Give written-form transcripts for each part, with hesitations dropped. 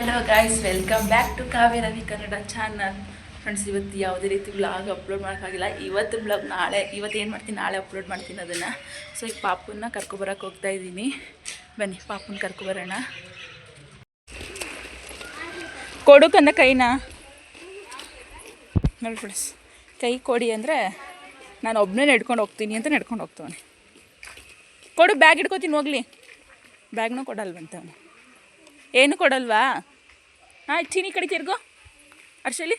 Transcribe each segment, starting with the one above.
Hello guys, welcome back to Kavya Ravi Kannada channel. Friends, ಇವತ್ತು ಯಾವುದೇ ರೀತಿ ವ್ಲಾಗ್ ಅಪ್ಲೋಡ್ ಮಾಡೋಕ್ಕಾಗಿಲ್ಲ. ಇವತ್ತು ವ್ಲಾಗ್ ಇವತ್ತು ಏನು ಮಾಡ್ತೀನಿ, ನಾಳೆ ಅಪ್ಲೋಡ್ ಮಾಡ್ತೀನಿ ಅದನ್ನು. ಸೊ ಈಗ ಪಾಪನ್ನ ಕರ್ಕೊಬರಕ್ಕೆ ಹೋಗ್ತಾ ಇದ್ದೀನಿ. ಬನ್ನಿ, ಪಾಪನ್ನ ಕರ್ಕೊಬರೋಣ. ಕೊಡೋಕಂದ ಕೈನ ನೋಡಿ ಫ್ರೆಂಡ್ಸ್, ಕೈ ಕೊಡಿ ಅಂದರೆ ನಾನು ಒಬ್ಬನೇ ನಡ್ಕೊಂಡು ಹೋಗ್ತೀನಿ ಅಂತ ನಡ್ಕೊಂಡು ಹೋಗ್ತಾನೆ. ಕೊಡು, ಬ್ಯಾಗ್ ಹಿಡ್ಕೊತೀನಿ, ಹೋಗ್ಲಿ. ಬ್ಯಾಗ್ನೂ ಕೊಡಲ್ವಂತ ಅವನು. ಏನು ಕೊಡಲ್ವಾ? ಹಾಂ, ಚೀನಿ ಕಡೆ ತಿರ್ಗೋ ಅರ್ಶಲಿ.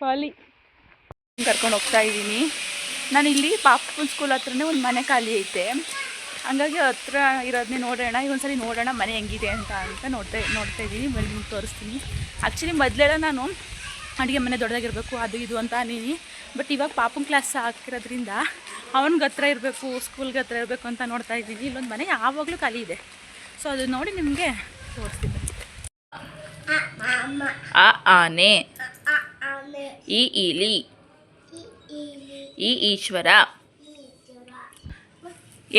ಪಾಲಿ ಕರ್ಕೊಂಡು ಹೋಗ್ತಾ ಇದ್ದೀನಿ. ನಾನು ಇಲ್ಲಿ ಪಾಪನ ಸ್ಕೂಲ್ ಹತ್ರನೇ ಒಂದು ಮನೆ ಖಾಲಿ ಐತೆ, ಹಂಗಾಗಿ ಹತ್ರ ಇರೋದನ್ನೇ ನೋಡೋಣ. ಇವೊಂದ್ಸಲಿ ನೋಡೋಣ ಮನೆ ಹೆಂಗಿದೆ ಅಂತ ನೋಡ್ತಾ ಇದ್ದೀನಿ. ಬನ್ನಿ, ನಿಮ್ಗೆ ತೋರಿಸ್ತೀನಿ. ಆ್ಯಕ್ಚುಲಿ ಮೊದಲೆಲ್ಲ ನಾನು ಅಡುಗೆ ಮನೆ ದೊಡ್ಡದಾಗಿರಬೇಕು ಅದು ಇದು ಅಂತ ಅನ್ನೀನಿ. ಬಟ್ ಇವಾಗ ಪಾಪನ ಕ್ಲಾಸ್ ಹಾಕಿರೋದ್ರಿಂದ ಅವನಿಗೆ ಹತ್ರ ಇರಬೇಕು, ಸ್ಕೂಲ್ಗೆ ಹತ್ರ ಇರಬೇಕು ಅಂತ ನೋಡ್ತಾ ಇದ್ದೀನಿ. ಇಲ್ಲೊಂದು ಮನೆ ಯಾವಾಗಲೂ ಖಾಲಿ ಇದೆ. ಸೊ ಅದು ನೋಡಿ ನಿಮಗೆ ತೋರಿಸ್ತೀನಿ. ಆ ಆನೆ, ಈ ಇಲಿ, ಈ ಈಶ್ವರ.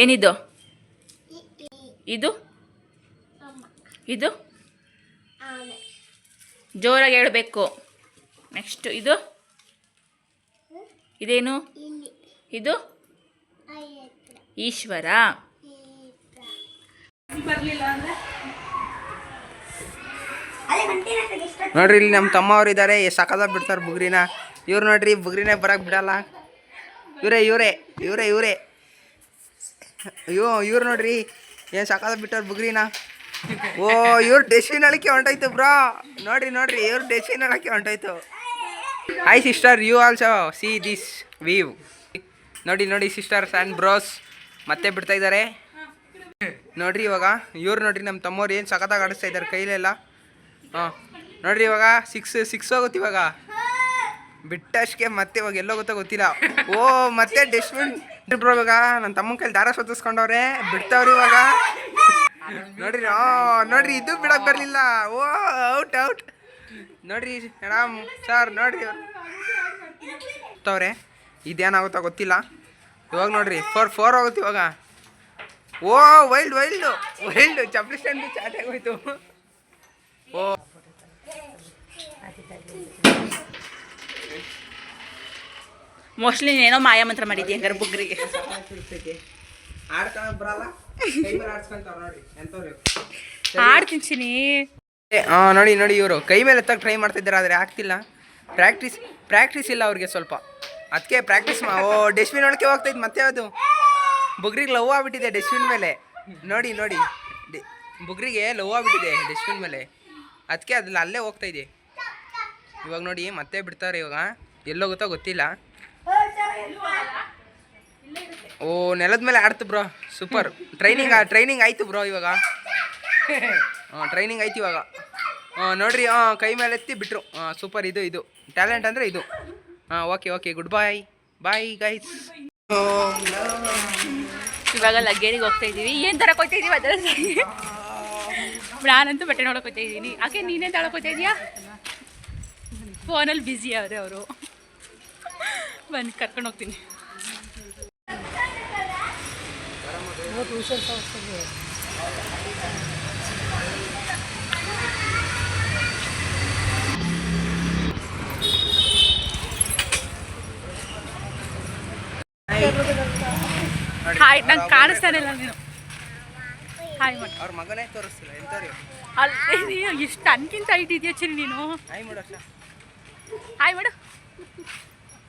ಏನಿದು? ಇದು ಇದು ಜೋರಾಗಿ ಹೇಳಬೇಕು. ನೆಕ್ಸ್ಟ್ ಇದು ಇದೇನು? ಇದು ಈಶ್ವರ. ನೋಡ್ರಿ, ಇಲ್ಲಿ ನಮ್ಮ ತಮ್ಮ ಅವ್ರು ಇದ್ದಾರೆ. ಸಕದಾಗ ಬಿಡ್ತಾರೆ ಬುಗ್ರಿನ. ಇವ್ರು ನೋಡ್ರಿ, ಬುಗ್ರಿನೇ ಬರಕ್ಕೆ ಬಿಡಲ್ಲ. ಇವರೇ ಇವ್ರು ನೋಡ್ರಿ, ಏನು ಸಕದಾಗ ಬಿಟ್ಟಾರ ಬುಗ್ರಿನ. ಓ, ಇವ್ರು ಡೆಸ್ಟಿನ್ ಅಳಕ್ಕೆ ಹೊಂಟೋಯ್ತು ಬ್ರೋ. ನೋಡ್ರಿ ಇವ್ರು ಡೆಸ್ಟಿನ್ ಅಳಕ್ಕೆ ಹೊಂಟೋಯ್ತು. Hi sister, you also see this view. ನೋಡಿ ಸಿಸ್ಟರ್ಸ್ ಆ್ಯಂಡ್ ಬ್ರೋಸ್ ಮತ್ತೆ ಬಿಡ್ತಾ ಇದ್ದಾರೆ ನೋಡ್ರಿ. ಇವಾಗ ಇವ್ರು ನೋಡ್ರಿ, ನಮ್ಮ ತಮ್ಮವ್ರು ಏನು ಸಖತ್ತಾಗಿ ಆಡಿಸ್ತಾ ಇದ್ದಾರೆ ಕೈಲೆಲ್ಲ. ಹಾಂ ನೋಡ್ರಿ, ಇವಾಗ ಸಿಕ್ಸ್ ಹೋಗುತ್ತೆ. ಇವಾಗ ಬಿಟ್ಟಷ್ಟಕ್ಕೆ ಮತ್ತೆ ಇವಾಗ ಎಲ್ಲೋಗುತ್ತೋ ಗೊತ್ತಿಲ್ಲ. ಓ, ಮತ್ತೆ ಡಸ್ಟ್ಬಿನ್ ಬ್ರೋ. ಇವಾಗ ನನ್ನ ತಮ್ಮನ ಕೈಲಿ ದಾರ ಸುತ್ತಿಸ್ಕೊಂಡವ್ರೆ, ಬಿಡ್ತಾವ್ರಿ ಇವಾಗ. ನೋಡ್ರಿ ಇದು ಬಿಡಕ್ಕೆ ಬರಲಿಲ್ಲ. ಓ, ಔಟ್. ನೋಡ್ರಿ ಮೇಡಮ್ ಸರ್, ನೋಡ್ರಿ ಅವ್ರೆ ಇದೇನಾಗುತ್ತೋ ಗೊತ್ತಿಲ್ಲ. ಇವಾಗ ನೋಡ್ರಿ 4 ಹೋಗುತ್ತೆ ಇವಾಗ. ಓ, ವೈಲ್ಡ್ ಚಪ್ಪಲಿ ಸ್ಟ್ಯಾಂಡ್ ಚಾಟ್ ಆಗೋಯ್ತು. ಓ, ಮೋಸ್ಟ್ಲಿ ಏನೋ ಮಾಯ ಮಂತ್ರ ಮಾಡಿದ್ದೆ ಹಂಗಾರೆ ಬುಗ್ರಿಗೆ. ಆಡ್ತೀನಿ. ಹಾಂ ನೋಡಿ ಇವರು ಕೈ ಮೇಲೆ ಎತ್ತಕ್ಕೆ ಟ್ರೈ ಮಾಡ್ತಿದ್ದಾರೆ, ಆದರೆ ಆಗ್ತಿಲ್ಲ. ಪ್ರಾಕ್ಟೀಸ್ ಇಲ್ಲ ಅವ್ರಿಗೆ ಸ್ವಲ್ಪ, ಅದಕ್ಕೆ ಪ್ರಾಕ್ಟೀಸ್ ಓ, ಡಸ್ಟ್ಬಿನ್ ಒಳಗೆ ಹೋಗ್ತೈತೆ ಮತ್ತೆ. ಅದು ಬುಗ್ರಿಗೆ ಲವ್ ಆಗ್ಬಿಟ್ಟಿದೆ ಡಸ್ಟ್ಬಿನ್ ಮೇಲೆ. ನೋಡಿ ಬುಗ್ರಿಗೆ ಲವ್ ಆಗ್ಬಿಟ್ಟಿದೆ ಡಸ್ಟ್ಬಿನ್ ಮೇಲೆ, ಅದಕ್ಕೆ ಅದ್ರಲ್ಲಿ ಅಲ್ಲೇ ಹೋಗ್ತಾ ಇದೆ. ಇವಾಗ ನೋಡಿ ಮತ್ತೆ ಬಿಡ್ತಾರೆ. ಇವಾಗ ಎಲ್ಲೋಗುತ್ತೋ ಗೊತ್ತಿಲ್ಲ. ಓ, ನೆಲದ ಮೇಲೆ ಆಡ್ತು ಬ್ರೋ, ಸೂಪರ್. ಟ್ರೈನಿಂಗ್ ಆಯಿತು ಬ್ರೋ ಇವಾಗ. ಟ್ರೈನಿಂಗ್ ಆಯ್ತು ಇವಾಗ. ನೋಡ್ರಿ, ಕೈ ಮೇಲೆ ಎತ್ತಿ ಬಿಟ್ರು. ಸೂಪರ್, ಇದು ಟ್ಯಾಲೆಂಟ್ ಅಂದರೆ ಇದು. Okay, good bye guys. ಇವಾಗ ಲಗ್ಗೇರಿಗೆ ಹೋಗ್ತಾ ಇದ್ದೀವಿ. ಏನು ತರಕ್ಕೆ ಹೋಗ್ತಾ ಇದ್ದೀವಿ ಅದರಲ್ಲಿ? ನಾನಂತೂ ಬಟ್ಟೆ ನೋಡೋಕೆ ಹೋಗ್ತಾ ಇದ್ದೀನಿ. ಆಕೆ ನೀನೇನು ತಗೊಳಕ್ಕೆ ಹೋಗ್ತಾ ಇದೀಯಾ? ಫೋನಲ್ಲಿ ಬ್ಯುಸಿ ಅವರೇ ಅವರು. ಬನ್ನಿ, ಕರ್ಕೊಂಡು ಹೋಗ್ತೀನಿ. ಹಾಯ್, ನಂಗೆ ಕಾಣಿಸ್ತಾನೆ ಇಲ್ಲ ನೀನು. ಹಾಯ್ ಮಾಡಿ. ಅವ್ರ ಮಗನೇ ತೋರಿಸ್ತಿಲ್ಲ ಎಂತವ್ರಿ. ಅಲ್ಲಿ ಇಷ್ಟು ಅನ್ಕಿಂತ ಹೈಟ್ ಇದೆಯಾ ಚರಿ ನೀನು? ಹಾಯ್ ಮಾಡು.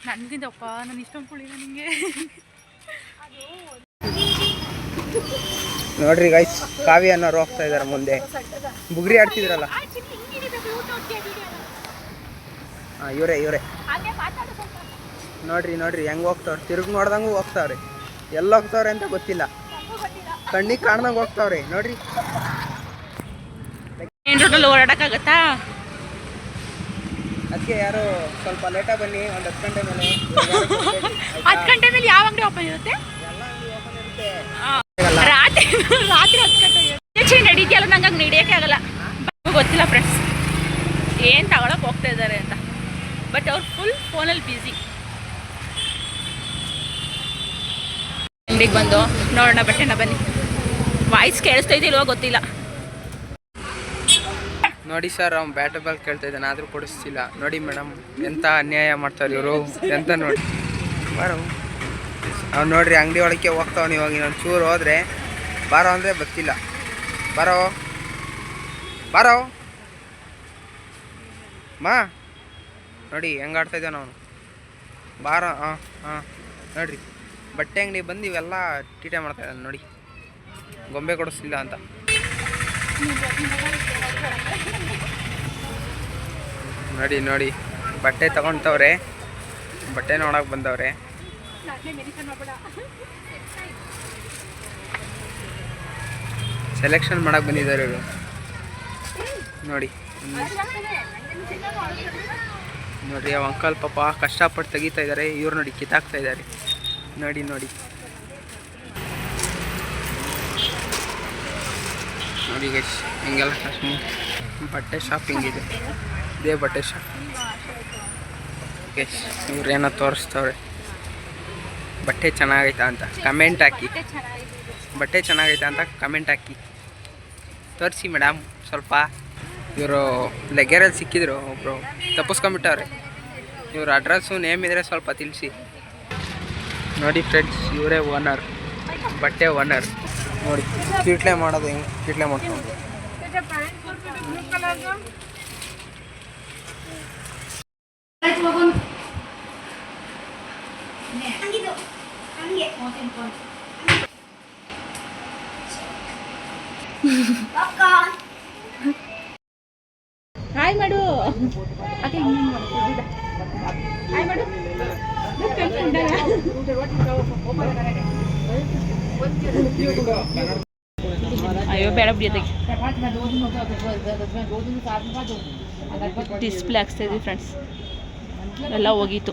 ನನಗಿಂತಪ್ಪ, ನಾನು ಇಷ್ಟೊಂದು ಕುಳಿಲ್ಲ ನಿಮಗೆ. ನೋಡ್ರಿ ಗೈಸ್, ಕಾವ್ಯ ಅನ್ನೋರು ಹೋಗ್ತಾ ಇದಾರೆ ಮುಂದೆ. ಬುಗ್ರಿ ಆಡ್ತಿದ್ರಲ್ಲ, ಇವರೇ ನೋಡ್ರಿ ಹೆಂಗೆ ಹೋಗ್ತಾವ್ರೆ. ತಿರುಗಿ ನೋಡ್ದಂಗೂ ಹೋಗ್ತಾವ್ರೆ. ಎಲ್ಲಿ ಹೋಗ್ತಾವ್ರೆ ಅಂತ ಗೊತ್ತಿಲ್ಲ, ಕಣ್ಣಿಗೆ ಕಾಣ್ದಂಗೆ ಹೋಗ್ತಾವ್ರೆ. ನೋಡ್ರಿ, ಏನು ರೋಡಲ್ಲಿ ಓಡಾಡಕ್ಕಾಗತ್ತಾ? ಅದಕ್ಕೆ ಯಾರು ಸ್ವಲ್ಪ ಲೇಟಾಗಿ ಬನ್ನಿ, ಒಂದು 10 ಗಂಟೆ ಮೇಲೆ. 10 ಗಂಟೆ ಮೇಲೆ ಯಾವ ಅಂಗಡಿ ಓಪನ್ ಇರುತ್ತೆ? ಎಲ್ಲ ಅಂಗಡಿ ಓಪನ್ ಇರುತ್ತೆ. ರಾತ್ರಿ 10 ಗಂಟೆ ಇರುತ್ತೆ. ನಡೀತಿಯಲ್ಲ, ನಂಗೆ ಹಂಗೆ ನಡೆಯೋಕ್ಕೆ ಆಗಲ್ಲ. ಗೊತ್ತಿಲ್ಲ ಫ್ರೆಂಡ್ಸ್ ಏನು ತಗೊಳಕ್ಕೆ ಹೋಗ್ತಾ ಇದ್ದಾರೆ ಅಂತ. ಬಟ್ ಅವ್ರು ಫುಲ್ ಫೋನಲ್ಲಿ ಬ್ಯುಸಿ. ಅಂಗಡಿಗೆ ಬಂದು ನೋಡೋಣ ಬಟ್ಟೆನ. ಬನ್ನಿ. ವಾಯ್ಸ್ ಕೇಳಿಸ್ತೈತೆ ಇಲ್ವೋ ಗೊತ್ತಿಲ್ಲ. ನೋಡಿ ಸರ್ ಅವ್ನು ಬ್ಯಾಟ್ ಬಾಲ್ ಕೇಳ್ತಾ ಇದ್ದಾನೆ ಆದರೂ ಕೊಡಿಸ್ತಿಲ್ಲ. ನೋಡಿ ಮೇಡಮ್ ಎಂಥ ಅನ್ಯಾಯ ಮಾಡ್ತಾರೆ ಇವರು ಎಂತ ನೋಡಿ. ಬಾರೋ ಅವ್ನು ನೋಡ್ರಿ ಅಂಗಡಿ ಒಳಕ್ಕೆ ಹೋಗ್ತಾವನು. ಇವಾಗ ಇನ್ನೊಂದು ಚೂರು ಹೋದರೆ ಬಾರೋ ಅಂದರೆ ಬರ್ತಿಲ್ಲ. ಬಾರೋ ಬಾರೋ ಮಾ ನೋಡಿ ಹೆಂಗೆ ಆಡ್ತಾ ಇದ್ದಾನೆ ಅವನು. ಬಾರೋ ಹಾಂ ಹಾಂ ನೋಡಿರಿ ಬಟ್ಟೆ ಅಂಗಡಿ ಬಂದು ಇವೆಲ್ಲ ತೀಟೆ ಮಾಡ್ತಾ ಇದ್ದಾನೆ ನೋಡಿ. ಗೊಂಬೆ ಕೊಡಿಸ್ತಿಲ್ಲ ಅಂತ. ನೋಡಿ ನೋಡಿ ಬಟ್ಟೆ ತಗೊಳ್ತವ್ರೆ, ಬಟ್ಟೆ ನೋಡಕ್ಕೆ ಬಂದವ್ರೆ. ಸೆಲೆಕ್ಷನ್ ಮಾಡಕ್ಕೆ ಬಂದಿದ್ದಾರೆ ಇವರು ನೋಡಿ. ನೋಡಿ ಅವ ಅಂಕಲ್ ಪಾಪ ಕಷ್ಟಪಟ್ಟು ತೆಗಿತಾ ಇದ್ದಾರೆ, ಇವ್ರು ನೋಡಿ ಕಿತ್ತಾಕ್ತಾ ಇದ್ದಾರೆ. ನೋಡಿ ನೋಡಿ ನೋಡಿ ಗೈಸ್ ಹಿಂಗೆಲ್ಲ ಬಟ್ಟೆ ಶಾಪಿಂಗ್ ಇದೆ. ಇದೇ ಬಟ್ಟೆ ಶಾಪ್ ಗೈಸ್. ಇವ್ರೇನೋ ತೋರಿಸ್ತವ್ರೆ ಬಟ್ಟೆ ಚೆನ್ನಾಗೈತಾ ಅಂತ ಕಮೆಂಟ್ ಹಾಕಿ. ಬಟ್ಟೆ ಚೆನ್ನಾಗೈತಾ ಅಂತ ಕಮೆಂಟ್ ಹಾಕಿ ತೋರಿಸಿ ಮೇಡಮ್ ಸ್ವಲ್ಪ. ಇವರು ಲೆಗ್ಗರಲ್ಲಿ ಸಿಕ್ಕಿದ್ರು ಒಬ್ಬರು ತಪ್ಪಿಸ್ಕೊಂಬಿಟ್ಟವ್ರೆ. ಇವ್ರ ಅಡ್ರೆಸ್ಸು ನೇಮ್ ಇದ್ರೆ ಸ್ವಲ್ಪ ತಿಳಿಸಿ. ನೋಡಿ ಫ್ರೆಂಡ್ಸ್ ಇವರೇ ಓನರ್, ಬಟ್ಟೆ ಓನರ್. ನೋಡಿ ಕಿಟ್ಲೆ ಮಾಡೋದು ಹೆಂಗೆ ಕಿಟ್ಲೆ ಮಾಡ್ಕೊಂಡು. ಹಾಯ್ ಮಾಡು ಅದೇ ಹಾಯ್ ಮಾಡು. ಅಯ್ಯೋ ಬೇಡ ಬಿಡಿ. ಡಿಸ್ಪ್ಲೇ ಹಾಕ್ಸ್ತಾ ಇದ್ವಿ ಫ್ರೆಂಡ್ಸ್, ಎಲ್ಲ ಹೋಗಿತ್ತು.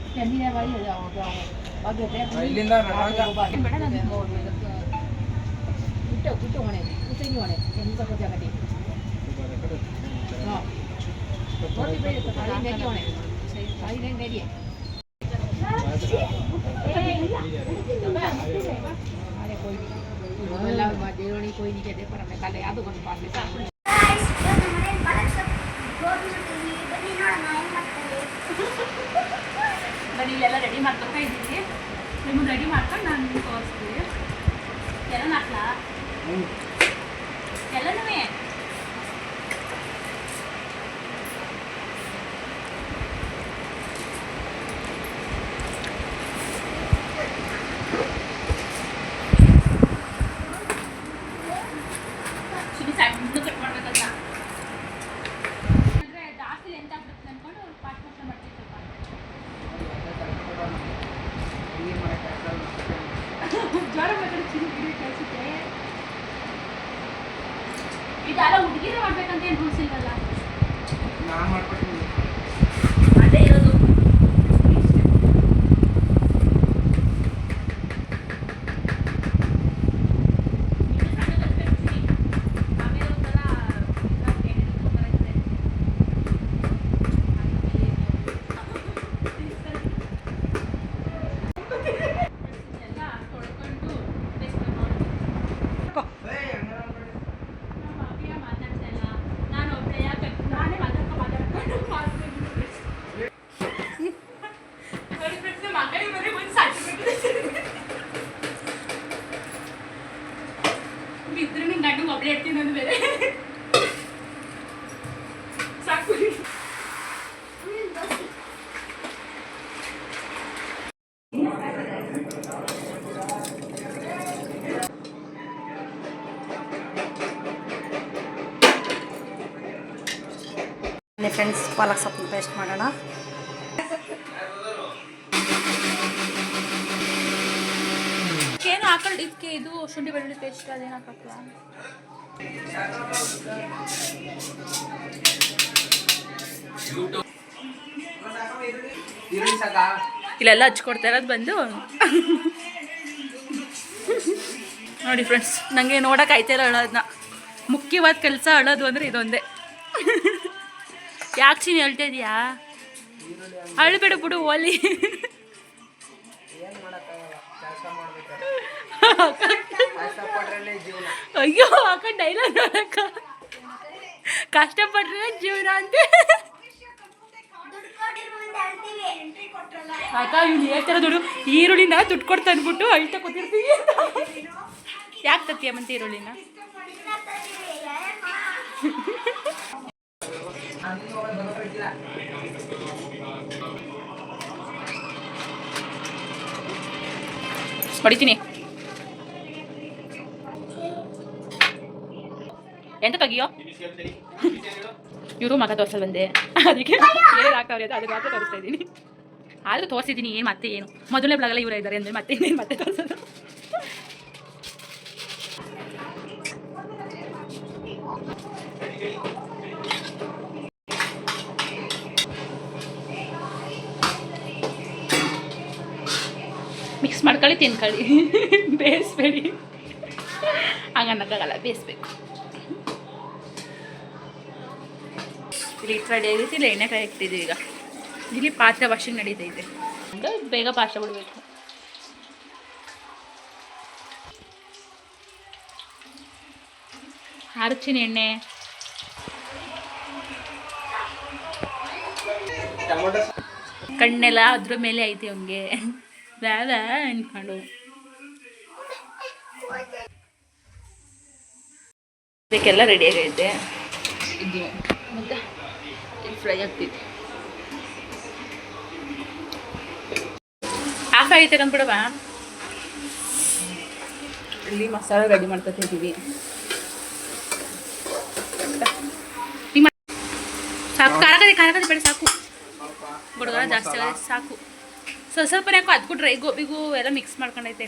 ಬನ್ನಿ ಇಲ್ಲೆಲ್ಲ ರೆಡಿ ಮಾಡ್ಕೊತಾ ಇದ್ದೀವಿ. ನಿಮ್ಮನ್ನು ರೆಡಿ ಮಾಡ್ಕೊಂಡು ನಾನು ನಿಮ್ಗೆ ತೋರಿಸ್ತೀವಿ. ಎಲ್ಲ ಹಾಕ್ಲಾ ಎಲ್ಲನೂ ಸಣ್ಣ ಕಟ್ ಮಾಡ್ಬೇಕಂತ ಅಂದರೆ ಜಾಸ್ತಿ ಲೆಂತ್ ಆಗ್ಬಿಡುತ್ತೆ ಅಂದ್ಕೊಂಡು ಪಾರ್ಟ್ ಪಾರ್ಟ್ ಮಾಡ್ತಿರ್ತಾರೆ. ಜ್ವರ ಬೇಕಾದ್ರೆ ಚಿನ್ನ ಕಳಿಸುತ್ತೆ. ಇದೆಲ್ಲ ಹುಡುಗಿರೇ ಮಾಡ್ಬೇಕಂತ ಏನು ರೂಲ್ಸ್ ಇಲ್ವಲ್ಲ. ಅದೇ ಇರೋದು. ಬಿದ್ರೆ ನಿಂಗೆ ಗಂಡು ಒಬ್ಬಳೇ ಇರ್ತೀನಿ ಅಂದ ಬೇರೆ ಸಾಕು. ಫ್ರೆಂಡ್ಸ್ ಪಾಲಕ್ ಸೊಪ್ಪು ಪೇಸ್ಟ್ ಮಾಡೋಣ. ಏನು ಹಾಕೊಂಡು ಇದಕ್ಕೆ ಇದು ಶುಂಠಿ ಬೆಳ್ಳುಳ್ಳಿ ಪೇಸ್ಟ್ ಅದೇನು ಹಾಕಲ್ಲ. ಇಲ್ಲೆಲ್ಲ ಹಚ್ಕೊಡ್ತಾ ಇರೋದು ಬಂದು ನೋಡಿ ಫ್ರೆಂಡ್ಸ್. ನನಗೆ ನೋಡೋಕೆ ಆಯ್ತಾ ಇಲ್ಲ ಅಳೋದನ್ನ. ಮುಖ್ಯವಾದ ಕೆಲಸ ಅಳೋದು ಅಂದರೆ ಇದೊಂದೇ. ಯಾಕೆ ಚೀನಿ ಹೇಳ್ತಾ ಇದೀಯಾ? ಅಳ್ಬೇಡ ಬಿಡು ಓಲಿ. ಕಷ್ಟಪಟ್ರಲ್ಲೇ ಜೀವನ. ಅಯ್ಯೋ ಅಕ್ಕ ಡೈಲಾಗ್ ನೋಡಕ್ಕ ಕಷ್ಟಪಟ್ರೆ ಜೀವನ ಅಂತ ಅಕ್ಕ ಇವ್ನು ಹೇಳ್ತಾರ ದುಡ್ಡು ಈರುಳ್ಳಿನ ದುಡ್ಡು ಕೊಡ್ತಾ ಅಂದ್ಬಿಟ್ಟು ಅಳ್ತಾ ಕೂತಿರ್ತೀವಿ. ಯಾಕೆ ತತ್ತೀಯ ಮತ್ತೆ ಈರುಳ್ಳಿನ? ಹೊಡಿತೀನಿ ಎಂತ ತೆಗಿಯೋ ಇವರು ಮಗ ತೋರ್ಸಲ್ ಬಂದೆ ಅದಕ್ಕೆ ಏನು ಹಾಕವ್ರೆ ಅದು ಮಾತ್ರ ತೋರಿಸ್ತಾ ಇದ್ದೀನಿ. ಆದರೂ ತೋರಿಸಿದ್ದೀನಿ ಏನು ಮತ್ತೆ ಏನು ಮೊದಲನೇ ಬ್ಲಾಗಲ್ಲ ಇವರೇ ಇದ್ದಾರೆ ಅಂದರೆ ಮತ್ತೆ ಇನ್ನೇನು ಮತ್ತೆ ತೋರಿಸೋದು. ಮಿಕ್ಸ್ ಮಾಡ್ಕೊಳ್ಳಿ ತಿನ್ಕೊಳ್ಳಿ ಬೇಯಿಸ್ಬೇಡಿ ಹಂಗನ್ನಕ್ಕಾಗಲ್ಲ ಬೇಯಿಸ್ಬೇಕು. ಇಲ್ಲಿ ರೆಡಿ ಆಗೈತಿ ಇಲ್ಲ ಎಣ್ಣೆ ಕಾಯಿ ಇಟ್ಟಿದ್ದೀವಿ. ಈಗ ಇಲ್ಲಿ ಪಾತ್ರೆ ವಾಷಿಂಗ್ ನಡೀತೈತೆ ಅಂದರೆ ಬೇಗ ಪಾತ್ರೆ ಬಿಡಬೇಕು. ಹರಚಿನ ಎಣ್ಣೆ ಕಣ್ಣೆಲ್ಲ ಅದ್ರ ಮೇಲೆ ಐತಿ ಅವನಿಗೆ ವ್ಯಾವ ಅನ್ಕೊಂಡು ಇದಕ್ಕೆಲ್ಲ ರೆಡಿ ಆಗೈತೆ. ಇದು ಮತ್ತೆ ಇದು ಫ್ರೈ ಆಗ್ತೈತಿ. ಹಾಫ್ ಆಗೈತೆ ಕಂದ್ಬಿಡವ. ಇಲ್ಲಿ ಮಸಾಲೆ ರೆಡಿ ಮಾಡ್ಕೊತಿದ್ದೀವಿ. ಸಾಕು ಖಾರಕದೆ ಬೇಡ ಸಾಕು ಬುಡಗರ ಜಾಸ್ತಿ ಆಗಿದೆ ಸಾಕು. ಸ್ವಲ್ಪನೇ ಹಾಕು ಅದಕ್ಕೂ ಡ್ರೈ ಗೋಬಿಗೂ ಎಲ್ಲ ಮಿಕ್ಸ್ ಮಾಡ್ಕೊಂಡೈತೆ.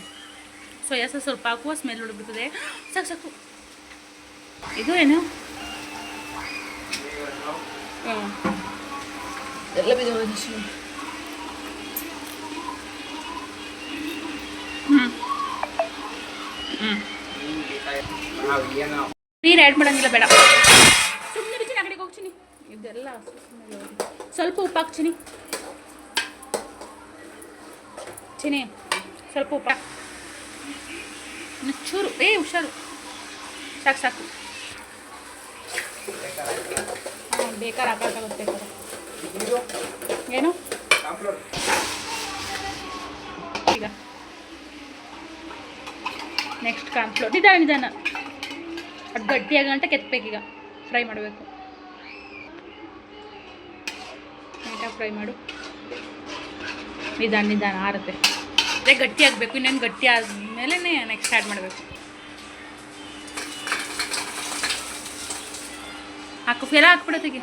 ಸೋಯಾ ಸಾಸ್ ಸ್ವಲ್ಪ ಹಾಕುವ ಸ್ಮೆಲ್ ಹೊಡ್ಬಿಡ್ತದೆ. ಸಾಕು ಸಾಕು. ಇದು ಏನು ಎಲ್ಲ ಬಿದ್ದು ನೀರು ಆ್ಯಡ್ ಮಾಡೋಂಗಿಲ್ಲ ಬೇಡ. ಸುಮ್ಮನೆ ಬಿಚ್ಚಿನಿ ಆ ಕಡೆಗೆ ಹೋಗ್ತೀನಿ. ಇದೆಲ್ಲ ಸ್ವಲ್ಪ ಉಪ್ಪು ಹಾಕ್ತೀನಿ ಚಿನಿ ಸ್ವಲ್ಪ ಉಪ್ಪ ಚೂರು ಹುಷಾರು ಸಾಕು ಸಾಕು. ಹಾಂ ಬೇಕಾದ್ರೆ ಹಾಕಾಗುತ್ತೆ ಏನು ಈಗ ನೆಕ್ಸ್ಟ್ ಕಾರ್ನ್ಫ್ಲೋರ್ ನಿಧಾನ ಅದು ಗಟ್ಟಿಯಾಗಂತ ಕೆತ್ತಬೇಕೀಗ. ಫ್ರೈ ಮಾಡಬೇಕು. ನೀಟಾಗಿ ಫ್ರೈ ಮಾಡು. ನಿಧಾನ ಆರುತ್ತೆ. ಅದೇ ಗಟ್ಟಿ ಆಗಬೇಕು. ಇನ್ನೇನು ಗಟ್ಟಿ ಆದಮೇಲೆ ನೆಕ್ಸ್ಟ್ ಆ್ಯಡ್ ಮಾಡಬೇಕು. ಹಾಕು ಎಲ್ಲ ಹಾಕ್ಬಿಡೋತಿಗೆ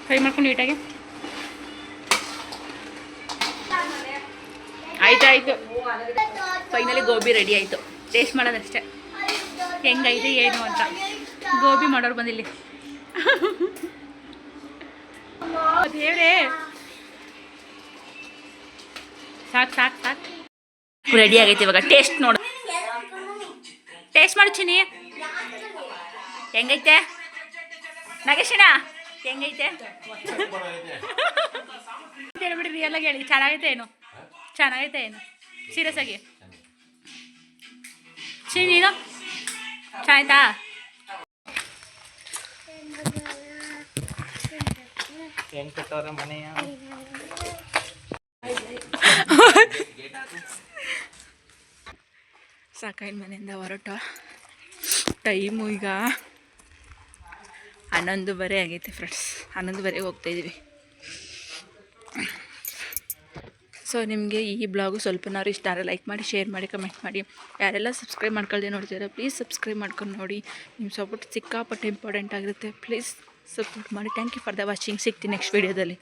ಫ್ರೈ ಮಾಡ್ಕೊಂಡು ನೀಟಾಗಿ. ಆಯಿತು ಫೈನಲಿ ಗೋಬಿ ರೆಡಿ ಆಯಿತು. ಟೇಸ್ಟ್ ಮಾಡೋದಷ್ಟೇ ಹೆಂಗೈತೆ ಏನು ಅಂತ. ಗೋಬಿ ಮಾಡೋರು ಬಂದಿಲ್ಲಿ ದೇವ್ರೇ. ಸಾಕು ರೆಡಿ ಆಗೈತೆ. ಇವಾಗ ಟೇಸ್ಟ್ ನೋಡು. ಟೇಸ್ಟ್ ಮಾಡು ಚಿನಿ ಹೆಂಗೈತೆ ನಾಗೇಶಣ್ಣ ಹೆಂಗೈತೆ ಹೇಳ್ಬಿಡಿ ರಿಯಲಾಗಿ ಹೇಳಿ. ಚೆನ್ನಾಗೈತೆ ಏನು ಸೀರಿಯಸ್ ಆಗಿ ನೀನು ಚೆನ್ನಾಯ್ತಾ? ಮನೆಯ ಸಾಕಾಯಿನ ಮನೆಯಿಂದ ಹೊರಟ ಟೈಮು ಈಗ 11:30 ಆಗೈತೆ ಫ್ರೆಂಡ್ಸ್. 11:30 ಹೋಗ್ತಾಯಿದ್ದೀವಿ. ಸೊ ನಿಮಗೆ ಈ ಬ್ಲಾಗು ಸ್ವಲ್ಪನಾದ್ರು ಇಷ್ಟ ಆದರೆ ಲೈಕ್ ಮಾಡಿ, ಶೇರ್ ಮಾಡಿ, ಕಮೆಂಟ್ ಮಾಡಿ. ಯಾರೆಲ್ಲ ಸಬ್ಸ್ಕ್ರೈಬ್ ಮಾಡ್ಕೊಳ್ದೆ ನೋಡ್ತೀರಾ ಪ್ಲೀಸ್ ಸಬ್ಸ್ಕ್ರೈಬ್ ಮಾಡ್ಕೊಂಡು ನೋಡಿ. ನಿಮ್ಮ ಸಪೋರ್ಟ್ ಸಿಕ್ಕಾಪಟ್ಟೆ ಇಂಪಾರ್ಟೆಂಟ್ ಆಗಿರುತ್ತೆ. ಪ್ಲೀಸ್ ಸಪೋರ್ಟ್ ಮಾಡಿ. Thank you for the watching. ಸಿಗ್ತೀನಿ ನೆಕ್ಸ್ಟ್ ವೀಡಿಯೋದಲ್ಲಿ.